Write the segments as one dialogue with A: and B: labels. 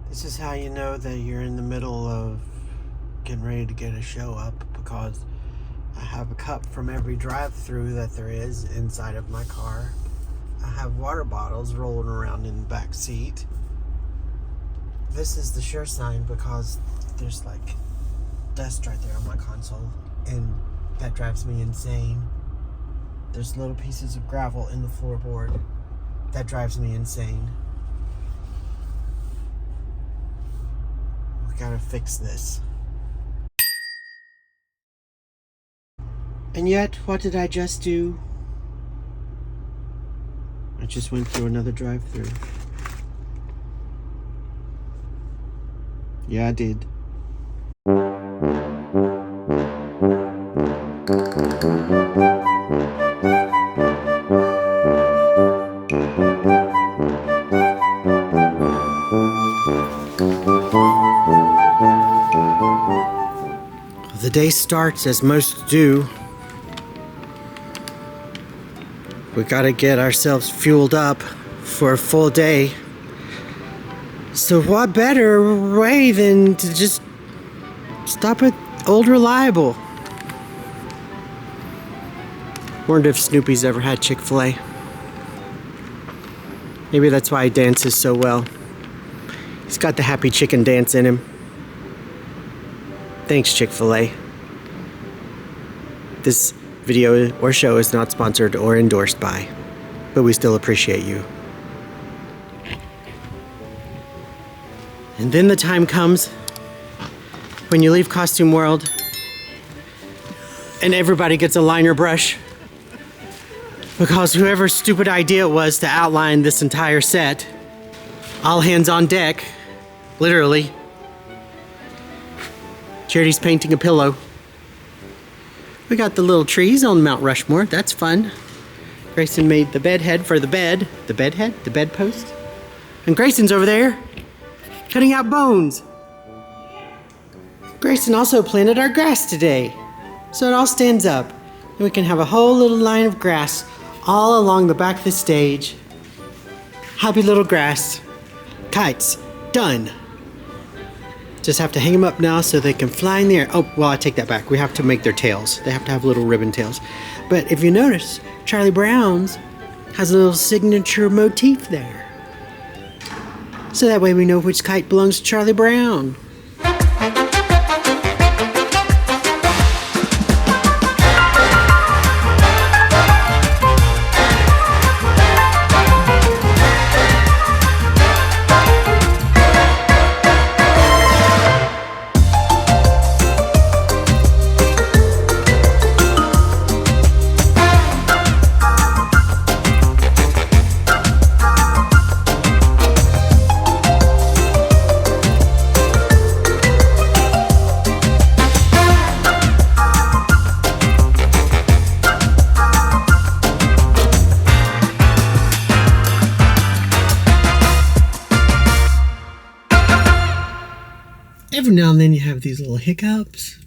A: This is how you know that you're in the middle of getting ready to get a show up, because I have a cup from every drive-through that there is inside of my car. I have water bottles rolling around in the back seat. This is the sure sign because there's like dust right there on my console, and that drives me insane. There's little pieces of gravel in the floorboard. That drives me insane. We gotta fix this. And yet, what did I just do? I just went through another drive-through. Yeah, I did. The day starts as most do. We gotta get ourselves fueled up for a full day. So what better way than to just stop at Old Reliable? Wonder if Snoopy's ever had Chick-fil-A. Maybe that's why he dances so well. He's got the happy chicken dance in him. Thanks, Chick-fil-A. This video or show is not sponsored or endorsed by, but we still appreciate you. And then the time comes when you leave Costume World and everybody gets a liner brush, because whoever's stupid idea it was to outline this entire set, all hands on deck, literally. Charity's painting a pillow. We got the little trees on Mount Rushmore. That's fun. Grayson made the bed head for the bed. The bed head? The bedpost? And Grayson's over there cutting out bones. Grayson also planted our grass today, so it all stands up. And we can have a whole little line of grass all along the back of the stage. Happy little grass. Kites. Done. Just have to hang them up now so they can fly in the air. Oh, well, I take that back. We have to make their tails. They have to have little ribbon tails. But if you notice, Charlie Brown's has a little signature motif there. So that way we know which kite belongs to Charlie Brown. Every now and then you have these little hiccups,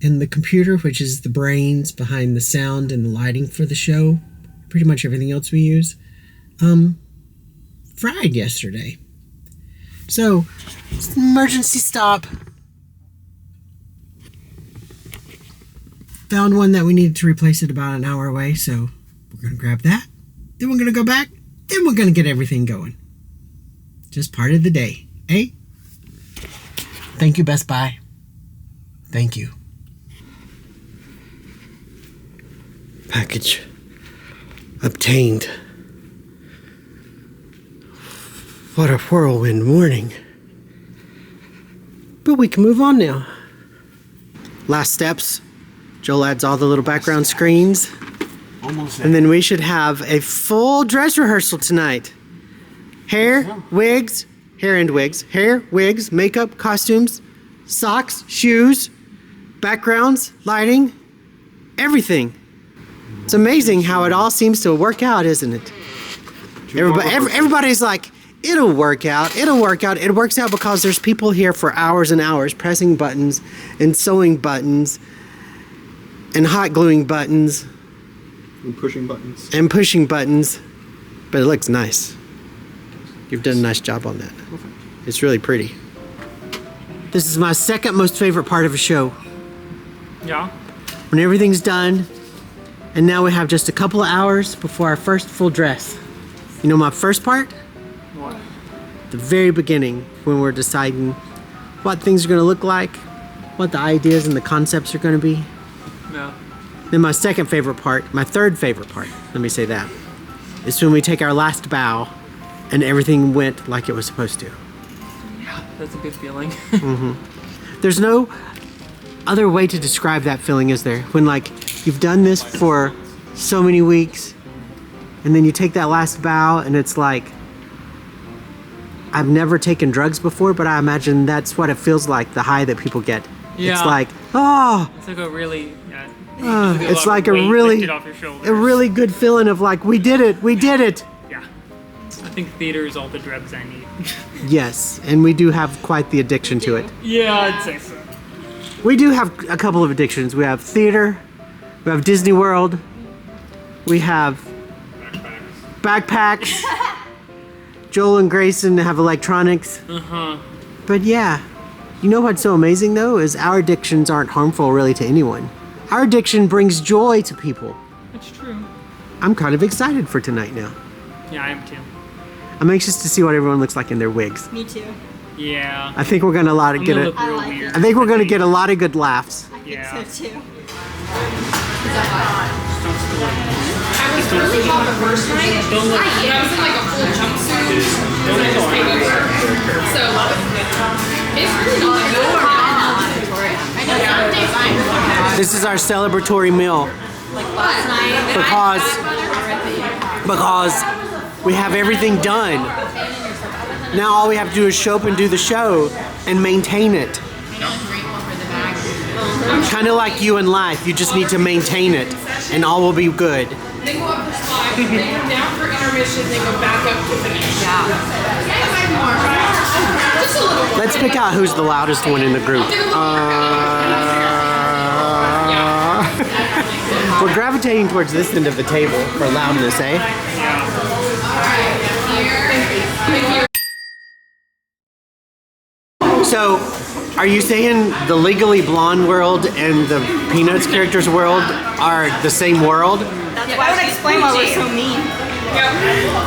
A: and the computer, which is the brains behind the sound and the lighting for the show, pretty much everything else we use, fried yesterday. So, it's an emergency stop. Found one that we needed to replace it about an hour away, so we're going to grab that. Then we're going to go back. Then we're going to get everything going. Just part of the day, eh? Thank you, Best Buy. Thank you. Package obtained. What a whirlwind morning. But we can move on now. Last steps. Joel adds all the little background screens.
B: Almost there.
A: And then we should have a full dress rehearsal tonight. Hair, wigs, hair and wigs, hair, wigs, makeup, costumes, socks, shoes, backgrounds, lighting, everything. It's amazing how it all seems to work out, isn't it? Everybody's like, it'll work out, it'll work out. It works out because there's people here for hours and hours pressing buttons and sewing buttons and hot gluing buttons.
B: And pushing buttons.
A: And pushing buttons. But it looks nice. You've done a nice job on that.
B: Perfect.
A: It's really pretty. This is my second most favorite part of a show.
C: Yeah.
A: When everything's done, and now we have just a couple of hours before our first full dress. You know my first part?
C: What?
A: The very beginning, when we're deciding what things are gonna look like, what the ideas and the concepts are gonna be.
C: No.
A: Then my second favorite part, my third favorite part, let me say that, is when we take our last bow and everything went like it was supposed to.
C: Yeah, that's a good feeling.
A: There's no other way to describe that feeling, is there? When like you've done this for so many weeks and then you take that last bow and it's like, I've never taken drugs before, but I imagine that's what it feels like, the high that people get.
C: Yeah.
A: It's like, oh,
C: It's like a really,
A: it's like a
C: a
A: really good feeling of like, we did it, we did it.
C: Yeah. I think theater is all the drugs I need.
A: Yes, and we do have quite the addiction to it.
C: Yeah, I'd say so.
A: We do have a couple of addictions. We have theater, we have Disney World, we have backpacks. Joel and Grayson have electronics. But yeah, you know what's so amazing though is our addictions aren't harmful really to anyone. Our addiction brings joy to people.
C: That's true.
A: I'm kind of excited for tonight now.
C: Yeah, I am too.
A: I'm anxious to see what everyone looks like in their wigs.
D: Me too.
C: Yeah.
A: I think we're gonna
C: I'm
A: get
C: gonna
A: a.
C: look real
D: like it.
C: weird.
A: I think we're gonna get a lot of good laughs.
D: I think
C: Yeah.
D: so too.
E: I was really hot the first night. I was in like a full jumpsuit. So it's really not hot.
A: This is our celebratory meal because we have everything done. Now all we have to do is show up and do the show and maintain it. Kind of like you in life, you just need to maintain it and all will be good.
E: They go up for slide, they come down for intermission, they go back up to finish. Just a little.
A: Let's pick out who's the loudest one in the group. We're gravitating towards this end of the table for loudness, eh? So, are you saying the Legally Blonde world and the Peanuts characters world are the same world?
D: That would explain why we're so mean.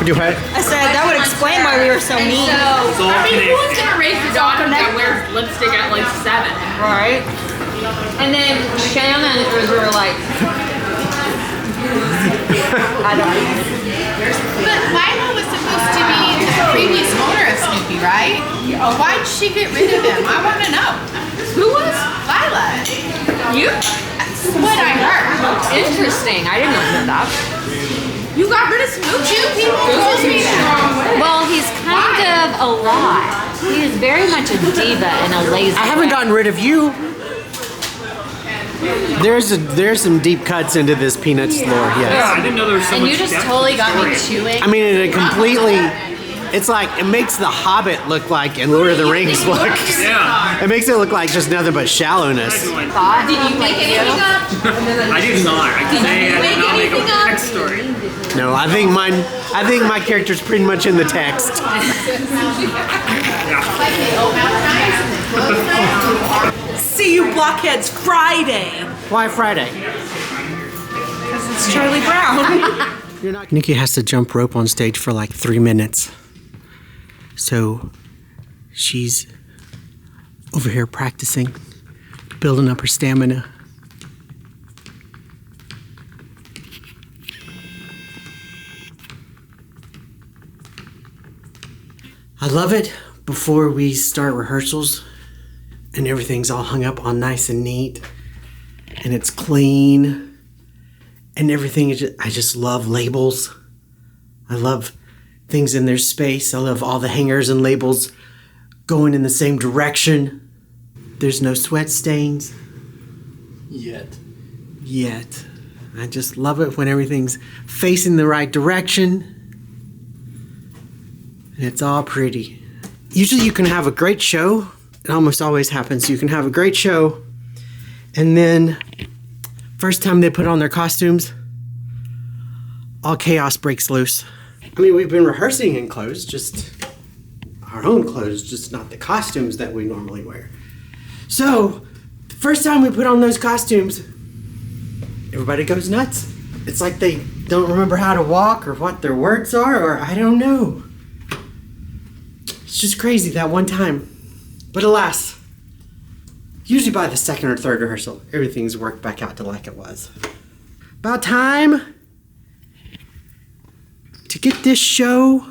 A: Do what?
D: I said that would explain why we were so mean.
E: So, I mean, who's gonna raise the daughter that wears lipstick at like 7?
D: Right?
F: And then Shannon and were like,
D: I don't know.
G: But Lila was supposed to be the previous owner of Snoopy, right? Why'd she get rid of him? I want to know.
F: who was?
G: Lila.
F: You?
G: That's what I heard.
F: Interesting. I did not know that.
G: You got rid of Snoopy? Two people told me that.
F: Well, he's kind of a lot. He is very much a diva and a lazy.
A: I haven't gotten rid of you. There's some deep cuts into this Peanuts lore,
C: Yeah,
A: yes.
C: I didn't know there was so
G: And
C: much
G: you just
C: depth
G: totally
C: to
G: got
C: the
G: me
C: story.
G: chewing.
A: I mean, it completely, it's like, it makes The Hobbit look like, and Lord of the Rings look.
C: Yeah.
A: It makes it look like just nothing but shallowness.
G: Did you make anything up?
C: I did not. I can say I did not make a text story.
A: No, I think my character's pretty much in the text.
D: See you blockheads Friday.
A: Why Friday?
D: Because it's Charlie Brown.
A: Nikki has to jump rope on stage for like 3 minutes. So she's over here practicing, building up her stamina. I love it before we start rehearsals and everything's all hung up all nice and neat and it's clean and everything is I just love labels. I love things in their space. I love all the hangers and labels going in the same direction. There's no sweat stains. Yet. I just love it when everything's facing the right direction. And it's all pretty. Usually you can have a great show. It almost always happens. You can have a great show and then first time they put on their costumes, all chaos breaks loose. I mean, we've been rehearsing in clothes, just our own clothes, just not the costumes that we normally wear. So, the first time we put on those costumes, everybody goes nuts. It's like they don't remember how to walk or what their words are, or I don't know. It's just crazy that one time. But alas, usually by the second or third rehearsal, everything's worked back out to like it was. About time to get this show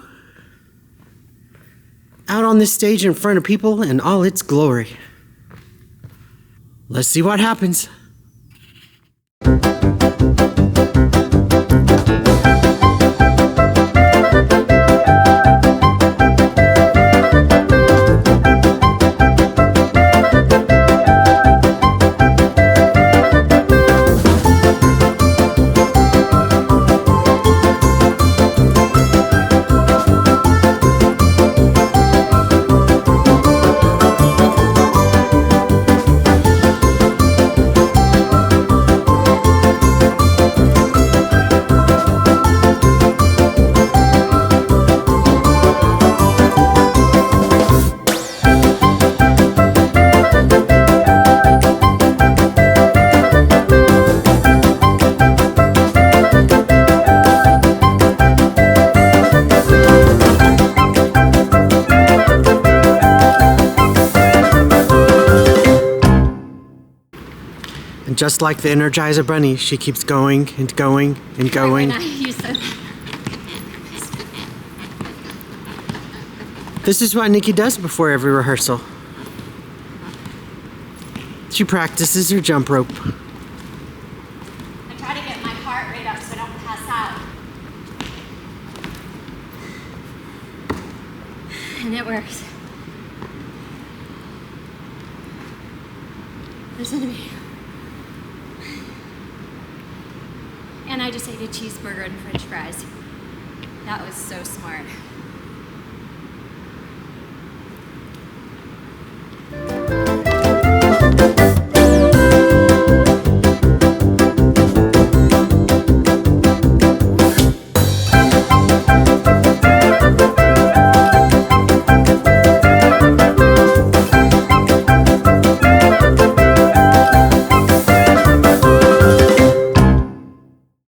A: out on this stage in front of people in all its glory. Let's see what happens. And just like the Energizer Bunny, she keeps going and going and going.
F: You said that.
A: This is what Nikki does before every rehearsal. She practices her jump rope.
F: I try to get my heart rate up so I don't pass out. And it works. Listen to me. And I just ate a cheeseburger and french fries. That was so smart.